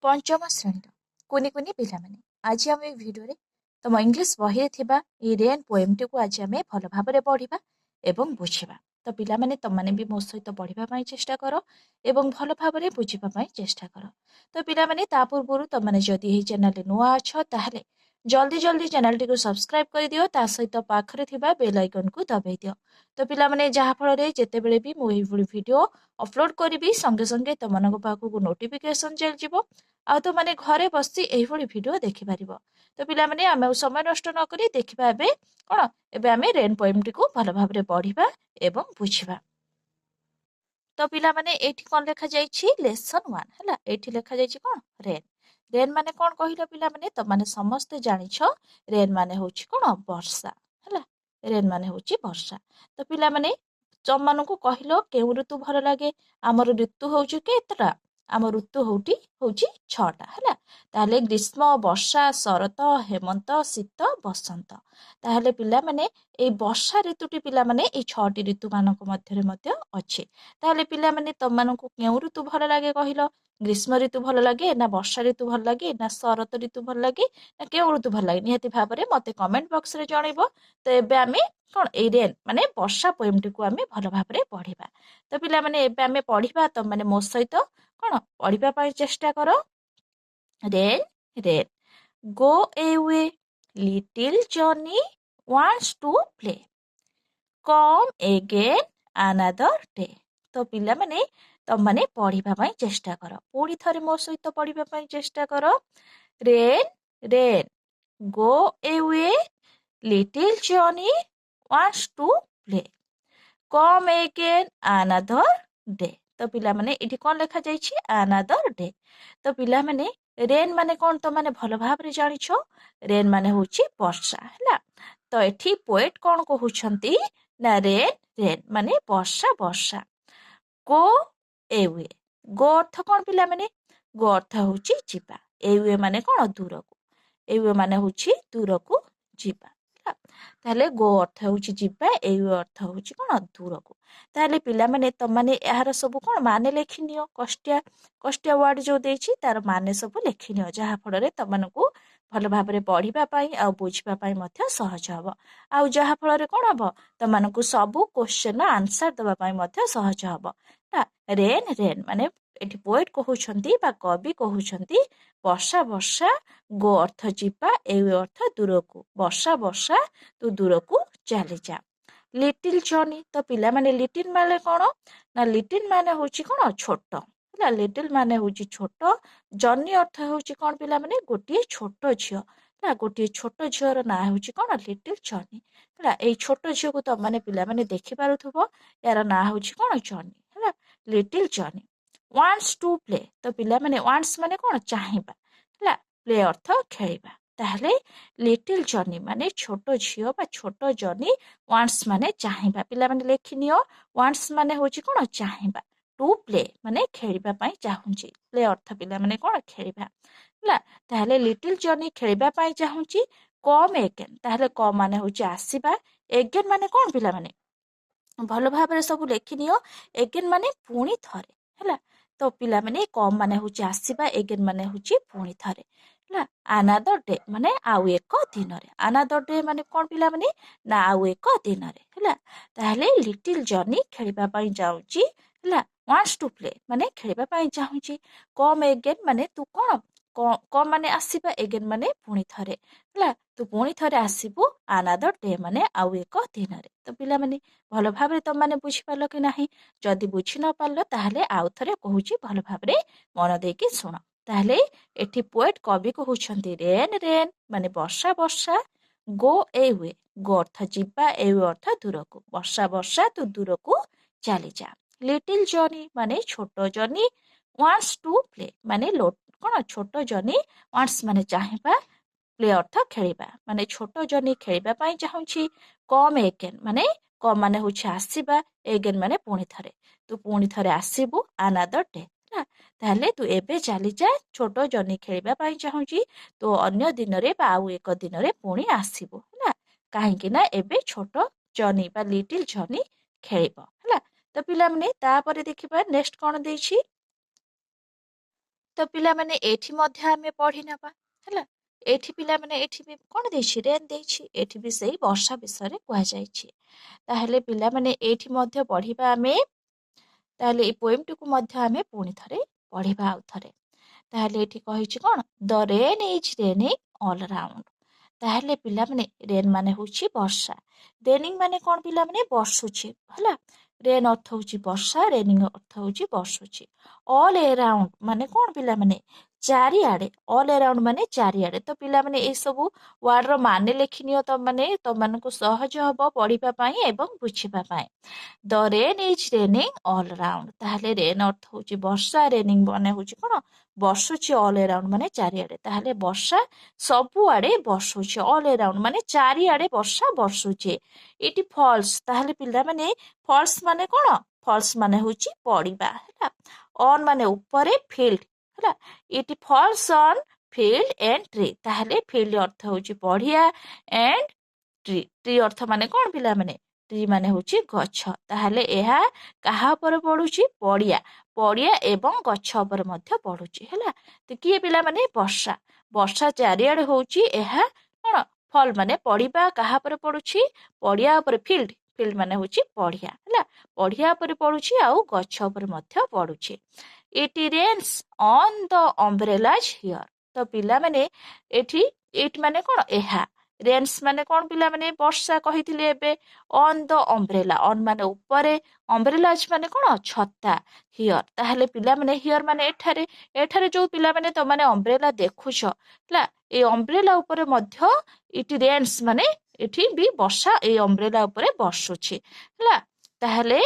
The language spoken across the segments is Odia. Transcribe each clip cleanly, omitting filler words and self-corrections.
पंचम श्रेणी कुनी कुनी पिलामाने आज आम भिडियो तुम इंग्लीश बही थिबा ए रेन पोएम टी को आज आम भल भाव पढ़ा एवं बुझा तो पिलामाने तुमने भी मो सहित पढ़ाई चेष्टा कर एवं भल भाव बुझापी चेष्टा कर तो पिलामाने ता पूर्व तुमने जदि चैनल नुआ अछ ताहले जल्दी जल्दी चैनल टी को सब्सक्राइब कर दियो ता सहित पाखरे थिबा बेल आइकन को दबाई दियो तो पिलामाने जहा फल रे जेतेबेले भी मो वीडियो अपलोड करी संगे संगे तुमको पाखक नोटिफिकेशन चल जिवो आ तो माने घरे बसी एही वीडियो देखि पारिबो तो पिला माने आमे समय नष्ट न करी देखिबा एबे कोन एबे आमे रेन पोएम टी को भल भाबरे पढिबा एवं बुझिबा तो पिला माने एठी कोन लेखा जाईछि लेसन 1 हला एठी लेखा जाईछि कोन रेन रेन माने कोन कहिलो पिला माने तो माने समस्त जानिछो रेन माने होछि कोन वर्षा हला रेन माने होछि वर्षा तो पिला माने जम्मानको कहिलो केउ ऋतु भल लागे हमर ऋतु होछि केतरा आम ऋतु होउची 6टा हला ताहले ग्रीष्म वर्षा शरत हेमंत शीत बसंत ताहले पिला माने ए वर्षा ऋतुटी पिला माने ए 6टी ऋतु मानक मध्यरे मध्य अछि ताहले पिला माने तममानकु केउ ऋतु भल लागे कहिलो ग्रीष्म ऋतु भल लागे ना वर्षा ऋतु भल लागे ना शरत ऋतु भल लागे ना केउ ऋतु भल लागे निहाती भाबरे मते कमेंट बॉक्स रे जणैबो तो एबे आमे कोन ए रेन माने वर्षा पोएम टी को आमे भल भाबरे पढिबा तो पिला माने एबे आमे पढिबा त माने मो सहित कोन पढ़िबा पाई चेष्टा कर rain rain go away little Johnny wants to play come again another day तो पिला माने तम माने पढ़िबा पाई चेष्टा कर पुणी थरे मो सहित पढ़िबा पाई चेष्टा कर rain rain go away little Johnny wants to play come again another day तो पिला माने इठी कोन लेखा जाईछि अनदर डे तो पिला माने रेन माने कोन तो माने भल भाव रे जानिछो रेन माने होछि वर्षा हला तो एठी पोएट कोन कहउछंती ना रेन रेन माने वर्षा वर्षा गो एवे गो अर्थ कोन पिला माने गो अर्थ होछि जिबा एवे माने कोन दूर को एवे माने होछि दूर को जिबा ताहले गो अर्थ होछि जिबा एवे अर्थ होछि कोन दूर को ताहले पिला माने त माने यार सब कोन माने लेखिनियो कष्टिया कष्टिया वर्ड जो देछि तार माने सब लेखिनियो जहा फल रे तमनको भल भाबरे पढ़िबा पाई आ बुझिबा पाई मध्य सहज हबो आ जहा फल रे कोन हबो तमनको सब क्वेश्चन आंसर दबा पाई मध्य सहज हबो ना रेन रेन माने एठी पोएट कहउछंती बा कवि कहउछंती वर्षा वर्षा गो अर्थ जिबा एवे अर्थ दूर को वर्षा वर्षा तू दूर को चली जा लिटिल जॉनी तो पिला माने लिटिल माने कोन ना लिटिल माने होची कोन छोट हला लिटिल माने होची छोट जॉनी अर्थ होची कोन पिला माने गोटी छोट झियो ना गोटी छोट झियोर ना होची कोन लिटिल जॉनी हला एई छोट झियो को तो माने पिला माने देखि पारुथबो यार ना होची कोन जॉनी हला little Johnny wants to play तो पिला माने वांट्स माने कोन चाहिबा हला प्ले अर्थ खेलिबा ताहले लिटिल जॉनी माने छोट झियो बा छोट जॉनी वांट्स माने चाहिबा पिला माने लेखिनियो वांट्स माने होची कोन चाहिबा टू प्ले माने खेलिबा पाई चाहुची प्ले अर्थ पिला माने कोन खेलिबा हला ताहले लिटिल जॉनी खेलिबा पाई चाहुची कम एगेन ताहले कम माने होची आसीबा एगेन माने कोन पिला माने भल भाबरे सब लेखिनियो एगेन माने पुणी थरे हला तो पिला माने कम माने होची आसीबा एगेन माने होची पुणी थरे हला अनदर डे माने आउ एक दिन रे अनदर डे माने कोन पिला माने ना आउ एक दिन रे हला ताहले लिटिल जॉनी खेलिबा पाई जाउची हला वांट्स टू प्ले माने खेलिबा पाई चाहुची कम एगेन माने तू कोन कम माने आसीबा एगेन माने पुणी थरे हला तू पुणी थरे आसीबू अनदर डे माने आउ एक दिन रे तो पिला माने भल भाबरे तुम माने बुझी पालो कि नाही जदि बुझी न पालो ताहले आउ थरे कहूची भल भाबरे मन देकी सुनो ताहले एठी पोएट कवि कहउछंती रेन रेन माने वर्षा वर्षा गो एवे गो अर्थ जिबा एवे अर्थ दूर को वर्षा वर्षा तू दूर को चली जा लिटिल जॉनी माने छोट जॉनी वांट्स टू प्ले माने कोन छोट जॉनी वांट्स माने चाहिबा प्ले अर्थ खेलिबा माने छोट जॉनी खेलिबा पाई चाहुची कम एगेन माने कम माने होछि आसीबा एगेन माने पुणी थरे तू पुणी थरे आसीबू अनदर डे ताहले तू एबे चली जा छोट जॉनी खेलिबा पाई चाहुची तो अन्य दिन रे बा आउ एक दिन रे पुणी आसीबू हला काहे कि ना एबे छोट जॉनी बा लिटिल जॉनी खेलिबो हला तो पिला माने तापरे देखिबा नेक्स्ट कोन देछि ତ ପିଲାମାନେ ଏଠି ମଧ୍ୟ ଆମେ ପଢି ନେବା ହେଲା। ଏଠି ପିଲାମାନେ ଏଠି ବି କଣ ଦେଇଛି ରେନ୍ ଦେଇଛି, ଏଠି ବି ସେଇ ବର୍ଷା ବିଷୟରେ କୁହାଯାଇଛି। ତାହେଲେ ପିଲାମାନେ ଏଇଠି ମଧ୍ୟ ପଢିବା ଆମେ। ତାହେଲେ ଏଇ ପୋଏମଟିକୁ ମଧ୍ୟ ଆମେ ପୁଣି ଥରେ ପଢିବା ଆଉ ଥରେ। ତାହେଲେ ଏଠି କହିଛି କଣ the rain is raining all round. ତାହେଲେ ପିଲାମାନେ ରେନ୍ ମାନେ ହଉଛି ବର୍ଷା, ରେନିଂ ମାନେ କଣ ପିଲାମାନେ ବର୍ଷୁଛି ହେଲା। ରେନ୍ ଅର୍ଥ ହଉଛି ବର୍ଷା, ରେନିଂ ଅର୍ଥ ହଉଛି ବର୍ଷୁଛି। ଅଲ୍ ଏରାଉଣ୍ଡ ମାନେ କଣ ପିଲାମାନେ ଚାରିଆଡେ, ଅଲ୍ ଏରାଉଣ୍ଡ ମାନେ ଚାରିଆଡେ। ତ ପିଲାମାନେ ଏସବୁ ୱାର୍ଡର ମାନେ ଲେଖିନିଅ ତମମାନଙ୍କୁ ସହଜ ହବ ପଢିବା ପାଇଁ ଏବଂ ବୁଝିବା ପାଇଁ। The rain is raining all round. ତାହେଲେ ରେନ୍ ଅର୍ଥ ହଉଛି ବର୍ଷା, ରେନିଂ ମାନେ ହଉଛି କଣ ବର୍ଷୁଛି, ଅଲ୍ ଏରାଉଣ୍ଡ ମାନେ ଚାରିଆଡେ। ତାହେଲେ ବର୍ଷା ସବୁଆଡେ ବର୍ଷୁଛି, ଅଲ୍ ଏରାଉଣ୍ଡ ମାନେ ଚାରିଆଡେ ବର୍ଷା ବର୍ଷୁଛି। ଏଠି ଫଲ୍ସ, ତାହେଲେ ପିଲାମାନେ ଫଲ୍ସ ମାନେ କଣ, ଫଲ୍ସ ମାନେ ହଉଛି ପଡିବା ହେଲା। ଅନ୍ ମାନେ ଉପରେ, ଫିଲ୍ଡ ହେଲା। ଏଠି falls on field and tree. ତାହେଲେ ଫିଲ୍ଡ ଅର୍ଥ ହଉଛି ପଡିଆ, ଏଣ୍ଡ ଟ୍ରି, ଟ୍ରି ଅର୍ଥ ମାନେ କଣ ପିଲାମାନେ ଟ୍ରି ମାନେ ହଉଛି ଗଛ। ତାହେଲେ ଏହା କାହା ଉପରେ ପଡୁଛି ପଡିଆ, ପଡିଆ ଏବଂ ଗଛ ଉପରେ ମଧ୍ୟ ପଡୁଛି ହେଲା। ତ କିଏ ପିଲାମାନେ ବର୍ଷା, ବର୍ଷା ଚାରିଆଡେ ହଉଛି, ଏହା କଣ ଫଲ୍ ମାନେ ପଡିବା, କାହା ଉପରେ ପଡୁଛି ପଡିଆ ଉପରେ, ଫିଲ୍ଡ, ଫିଲ୍ଡ ମାନେ ହଉଛି ପଡିଆ ହେଲା। ପଡିଆ ଉପରେ ପଡୁଛି ଆଉ ଗଛ ଉପରେ ମଧ୍ୟ ପଡୁଛି। ଇଟ୍ ରେନ୍ସ ଅନ୍ ଦ ଅମ୍ବ୍ରେଲାଜ ହିଅର। ତ ପିଲାମାନେ ଏଠି ଇଟ୍ ମାନେ କଣ ଏହା, ରେନ୍ସ ମାନେ କଣ ପିଲାମାନେ ବର୍ଷା କହିଥିଲେ ଏବେ। ଅନ୍ ଦ ଅମ୍ବ୍ରେଲା, ଅନ୍ ମାନେ ଉପରେ, ଅମ୍ବ୍ରେଲାଜ ମାନେ କଣ ଛତା, ହିଅର। ତାହେଲେ ପିଲାମାନେ ହିଅର ମାନେ ଏଠାରେ, ଏଠାରେ ଯୋଉ ପିଲାମାନେ ତମାନେ ଅମ୍ବ୍ରେଲା ଦେଖୁଛ ହେଲା, ଏଇ ଅମ୍ବ୍ରେଲା ଉପରେ ମଧ୍ୟ ଇଟ୍ ରେନ୍ସ ମାନେ ଏଠି ବି ବର୍ଷା ଏଇ ଅମ୍ବ୍ରେଲା ଉପରେ ବର୍ଷୁଛି ହେଲା। ତାହେଲେ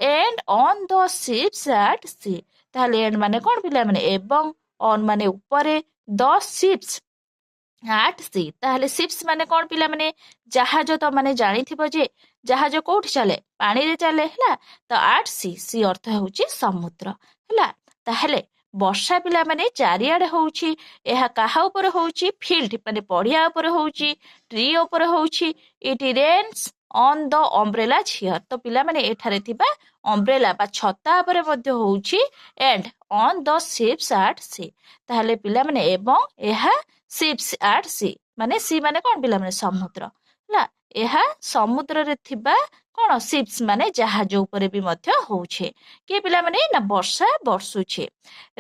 and on the ships at sea. ତାହେଲେ ଏଣ୍ଡ ମାନେ କଣ ପିଲାମାନେ ଏବଂ, ଅନ୍ ମାନେ ଉପରେ, ଦ ସିପ୍ସ ଆଟ୍ ସି। ତାହେଲେ ସିପ୍ସ ମାନେ କଣ ପିଲାମାନେ ଜାହାଜ। ତ ମାନେ ଜାଣିଥିବ ଯେ ଜାହାଜ କୋଉଠି ଚାଲେ, ପାଣିରେ ଚାଲେ ହେଲା। ତ ଆଟ୍ ସି, ସି ଅର୍ଥ ହେଉଛି ସମୁଦ୍ର ହେଲା। ତାହେଲେ ବର୍ଷା ପିଲାମାନେ ଚାରିଆଡେ ହଉଛି, ଏହା କାହା ଉପରେ ହଉଛି ଫିଲ୍ଡ ମାନେ ପଡିଆ ଉପରେ ହଉଛି, ଟ୍ରି ଉପରେ ହଉଛି। It rains on the umbrella here. ତ ପିଲାମାନେ ଏଠାରେ ଥିବା ଅମ୍ବ୍ରେଲା ବା ଛତା ଉପରେ ମଧ୍ୟ ହଉଛି, and on the ships at sea. ତାହେଲେ ପିଲାମାନେ ଏବଂ ଏହା ସିପ୍ସ ଆଟ୍ ସି ମାନେ ସି ମାନେ କଣ ପିଲାମାନେ ସମୁଦ୍ର ହେଲା। ଏହା ସମୁଦ୍ରରେ ଥିବା କଣ ସିପ୍ସ ମାନେ ଜାହାଜ ଉପରେ ବି ମଧ୍ୟ ହଉଛି। କିଏ ପିଲାମାନେ ନା ବର୍ଷା ବର୍ଷୁଛି।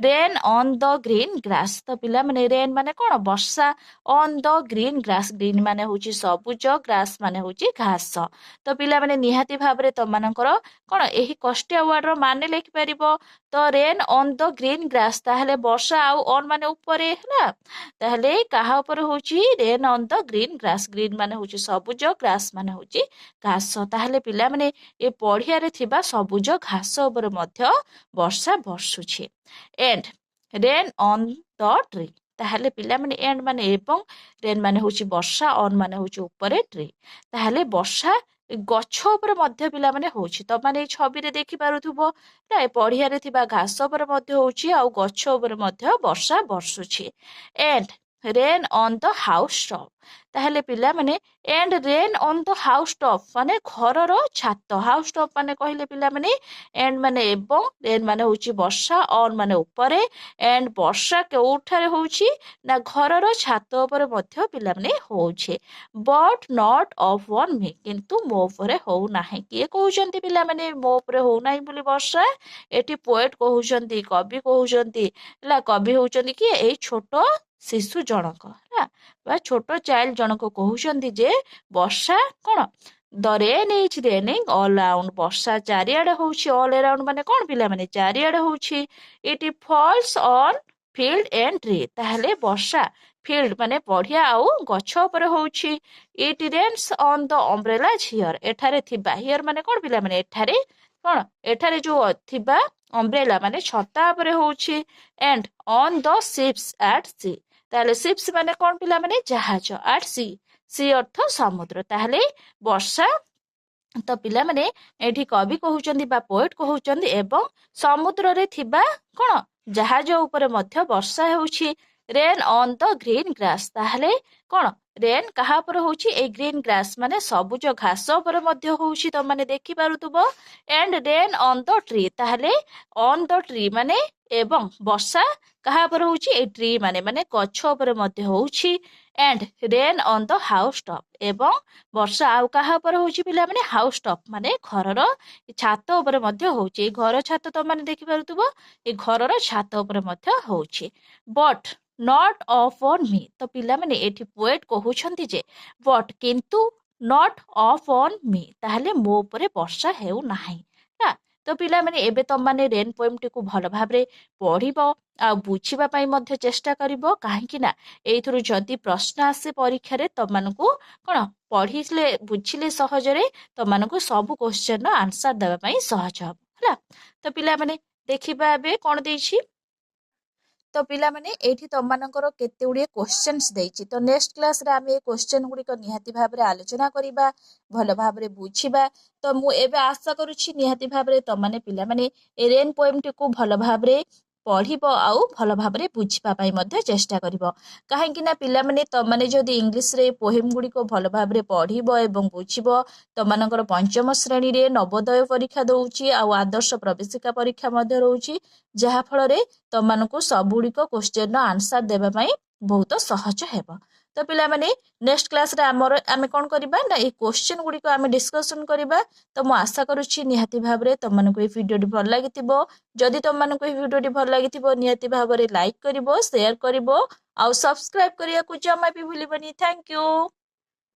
ରେନ୍ ଅନ୍ ଦ ଗ୍ରୀନ ଗ୍ରାସ। ତ ପିଲାମାନେ ରେନ୍ ମାନେ କଣ ବର୍ଷା, ଅନ୍ ଦ ଗ୍ରୀନ ଗ୍ରାସ, ଗ୍ରୀନ ମାନେ ହଉଛି ସବୁଜ, ଗ୍ରାସ ମାନେ ହଉଛି ଘାସ। ତ ପିଲାମାନେ ନିହାତି ଭାବରେ ତମାନଙ୍କର କଣ ଏହି କଷ୍ଟିଆ ୱାର୍ଡର ମାନେ ଲେଖିପାରିବ। ତ ରେନ୍ ଅନ୍ ଦ ଗ୍ରୀନ ଗ୍ରାସ, ତାହେଲେ ବର୍ଷା ଆଉ ଅନ୍ ମାନେ ଉପରେ ହେଲା। ତାହେଲେ କାହା ଉପରେ ହଉଛି ରେନ୍ ଅନ୍ ଦ ଗ୍ରୀନ ଗ୍ରାସ, ଗ୍ରୀନ ମାନେ ହଉଛି ସବୁଜ, ଗ୍ରାସ ମାନେ ହଉଛି ଘାସ। ତାହେଲେ ପିଲାମାନେ ଏ ପଡିଆରେ ଥିବା ସବୁଜ ଘାସ ଉପରେ ମଧ୍ୟ ବର୍ଷା ବର୍ଷୁଛି। And rain on the tree. ତାହେଲେ ପିଲାମାନେ ଏଣ୍ଡ ମାନେ ଏବଂ, ରେନ୍ ମାନେ ହଉଛି ବର୍ଷା, ଅନ୍ ମାନେ ହଉଛି ଉପରେ, ଟ୍ରି। ତାହେଲେ ବର୍ଷା ଗଛ ଉପରେ ମଧ୍ୟ ପିଲାମାନେ ହଉଛି। ତମାନେ ଏଇ ଛବିରେ ଦେଖିପାରୁଥିବ ଏ ପଡିଆରେ ଥିବା ଘାସ ଉପରେ ମଧ୍ୟ ହଉଛି ଆଉ ଗଛ ଉପରେ ମଧ୍ୟ ବର୍ଷା ବର୍ଷୁଛି। And rain on the house top. ତାହେଲେ ପିଲାମାନେ and rain on the house top ମାନେ ଘରର ଛାତ, ହାଉସ ଟପ୍ ମାନେ କହିଲେ ପିଲାମାନେ ଏଣ୍ଡ ମାନେ ଏବଂ, ରେନ୍ ମାନେ ହଉଛି ବର୍ଷା, ଅନ୍ ମାନେ ଉପରେ, ଏଣ୍ଡ ବର୍ଷା କେଉଁଠାରେ ହଉଛି ନା ଘରର ଛାତ ଉପରେ ମଧ୍ୟ ପିଲାମାନେ ହଉଛି। ବଟ୍ ନଟ୍ ଅନ୍ ମି, କିନ୍ତୁ ମୋ ଉପରେ ହଉନାହିଁ। କିଏ କହୁଛନ୍ତି ପିଲାମାନେ ମୋ ଉପରେ ହଉନାହିଁ ବୋଲି ବର୍ଷା? ଏଠି ପୋଏଟ କହୁଛନ୍ତି, କବି କହୁଛନ୍ତି ହେଲା। କବି ହଉଛନ୍ତି କିଏ, ଏଇ ଛୋଟ ଶିଶୁ ଜଣକ ହେଲା ବା ଛୋଟ ଚାଇଲ୍ଡ ଜଣକ କହୁଛନ୍ତି ଯେ ବର୍ଷା କଣ the rain is raining all round. ବର୍ଷା ଚାରିଆଡେ ହଉଛି, ଅଲ୍ ଏରାଉଣ୍ଡ ମାନେ କଣ ପିଲାମାନେ ଚାରିଆଡେ ହଉଛି। It falls on field and tree. ତାହେଲେ ବର୍ଷା ଫିଲ୍ଡ ମାନେ ପଡିଆ ଆଉ ଗଛ ଉପରେ ହଉଛି। It rains on the umbrella here. ଏଠାରେ ଥିବା, ହିଅର ମାନେ କଣ ପିଲାମାନେ ଏଠାରେ କଣ, ଏଠାରେ ଯୋଉ ଥିବା ଅମ୍ବ୍ରେଲା ମାନେ ଛତା ଉପରେ ହଉଛି। And on the ships at sea. ତାହେଲେ ସିପ୍ସ ମାନେ କଣ ପିଲାମାନେ ଜାହାଜ, ଆଟ୍ ସି, ସି ଅର୍ଥ ସମୁଦ୍ର। ତାହେଲେ ବର୍ଷା, ତ ପିଲାମାନେ ଏଠି କବି କହୁଛନ୍ତି ବା ପୋଏଟ କହୁଛନ୍ତି ଏବଂ ସମୁଦ୍ରରେ ଥିବା କଣ ଜାହାଜ ଉପରେ ମଧ୍ୟ ବର୍ଷା ହେଉଛି। ରେନ୍ ଅନ୍ ଦ ଗ୍ରୀନ ଗ୍ରାସ। ତାହେଲେ କଣ ରେନ୍ କାହା ଉପରେ ହଉଛି, ଏଇ ଗ୍ରୀନ ଗ୍ରାସ ମାନେ ସବୁଜ ଘାସ ଉପରେ ମଧ୍ୟ ହଉଛି, ତମାନେ ଦେଖିପାରୁଥିବ। And rain on the tree. ତାହେଲେ ଅନ୍ ଦ ଟ୍ରି ମାନେ ଏବଂ ବର୍ଷା କାହା ଉପରେ ହଉଛି ଏଇ ଟ୍ରି ମାନେ ଗଛ ଉପରେ ମଧ୍ୟ ହଉଛି and rain on the house top ଏବଂ ବର୍ଷା ଆଉ କାହା ଉପରେ ହଉଛି ପିଲାମାନେ ହାଉସ ଟପ୍ ମାନେ ଘରର ଛାତ ଉପରେ ମଧ୍ୟ ହଉଛି ଏଇ ଘର ଛାତ ତମାନେ ଦେଖିପାରୁଥିବ ଏଇ ଘରର ଛାତ ଉପରେ ମଧ୍ୟ ହଉଛି ବଟ୍ ନଟ୍ ଅଫ୍ ଅନ୍ ମି ତ ପିଲାମାନେ ଏଠି ପୋଏଟ କହୁଛନ୍ତି ଯେ ବଟ୍ କିନ୍ତୁ ନଟ୍ ଅଫ୍ ଅନ୍ ମି ତାହେଲେ ମୋ ଉପରେ ବର୍ଷା ହେଉନାହିଁ ନା ତ ପିଲାମାନେ ଏବେ ତମମାନେ ରେନ୍ ପୋଏମଟିକୁ ଭଲ ଭାବରେ ପଢିବ ଆଉ ବୁଝିବା ପାଇଁ ମଧ୍ୟ ଚେଷ୍ଟା କରିବ କାହିଁକି ନା ଏଇଥିରୁ ଯଦି ପ୍ରଶ୍ନ ଆସେ ପରୀକ୍ଷାରେ ତମାନଙ୍କୁ କଣ ପଢିଲେ ବୁଝିଲେ ସହଜରେ ତମାନଙ୍କୁ ସବୁ କ୍ୱେଶ୍ଚନର ଆନ୍ସର ଦେବା ପାଇଁ ସହଜ ହବ ହେଲା ତ ପିଲାମାନେ ଦେଖିବା ଏବେ କଣ ଦେଇଛି ତ ପିଲାମାନେ ଏଇଠି ତମମାନଙ୍କର କେତେ ଗୁଡ଼ିଏ କ୍ୱେଶ୍ଚନ୍ସ ଦେଇଛି ତ ନେକ୍ସଟ କ୍ଲାସରେ ଆମେ ଏ କ୍ୱେଶ୍ଚନ୍ ଗୁଡ଼ିକ ନିହାତି ଭାବରେ ଆଲୋଚନା କରିବା ଭଲ ଭାବରେ ବୁଝିବା ତ ମୁଁ ଏବେ ଆଶା କରୁଛି ନିହାତି ଭାବରେ ତମମାନେ ପିଲାମାନେ ଏ ରେନ୍ ପୋଏମଟିକୁ ଭଲ ଭାବରେ ପଢିବ ଆଉ ଭଲ ଭାବରେ ବୁଝିବା ପାଇଁ ମଧ୍ୟ ଚେଷ୍ଟା କରିବ କାହିଁକି ନା ପିଲାମାନେ ତମମାନେ ଯଦି ଇଂଲିଶରେ ପୋଏମ ଗୁଡ଼ିକ ଭଲ ଭାବରେ ପଢିବ ଏବଂ ବୁଝିବ ତମମାନଙ୍କର ପଞ୍ଚମ ଶ୍ରେଣୀରେ ନବୋଦୟ ପରୀକ୍ଷା ଦଉଛି ଆଉ ଆଦର୍ଶ ପ୍ରବେଶିକା ପରୀକ୍ଷା ମଧ୍ୟ ରହୁଛି ଯାହା ଫଳରେ ତମମାନଙ୍କୁ ସବୁଗୁଡ଼ିକ କ୍ୱେଶ୍ଚନର ଆନ୍ସର ଦେବା ପାଇଁ ବହୁତ ସହଜ ହେବ ତ ପିଲାମାନେ ନେକ୍ସଟ କ୍ଲାସରେ ଆମେ କଣ କରିବା ନା ଏଇ କ୍ୱେଶ୍ଚନ ଗୁଡ଼ିକ ଆମେ ଡିସ୍କସନ କରିବା ତ ମୁଁ ଆଶା କରୁଛି ନିହାତି ଭାବରେ ତମମାନଙ୍କୁ ଏଇ ଭିଡ଼ିଓଟି ଭଲ ଲାଗିଥିବ ଯଦି ତମମାନଙ୍କୁ ଏଇ ଭିଡ଼ିଓଟି ଭଲ ଲାଗିଥିବ ନିହାତି ଭାବରେ ଲାଇକ୍ କରିବ ସେୟାର କରିବ ଆଉ ସବସ୍କ୍ରାଇବ କରିବାକୁ ଜମା ବି ଭୁଲିବନି ଥ୍ୟାଙ୍କ ୟୁ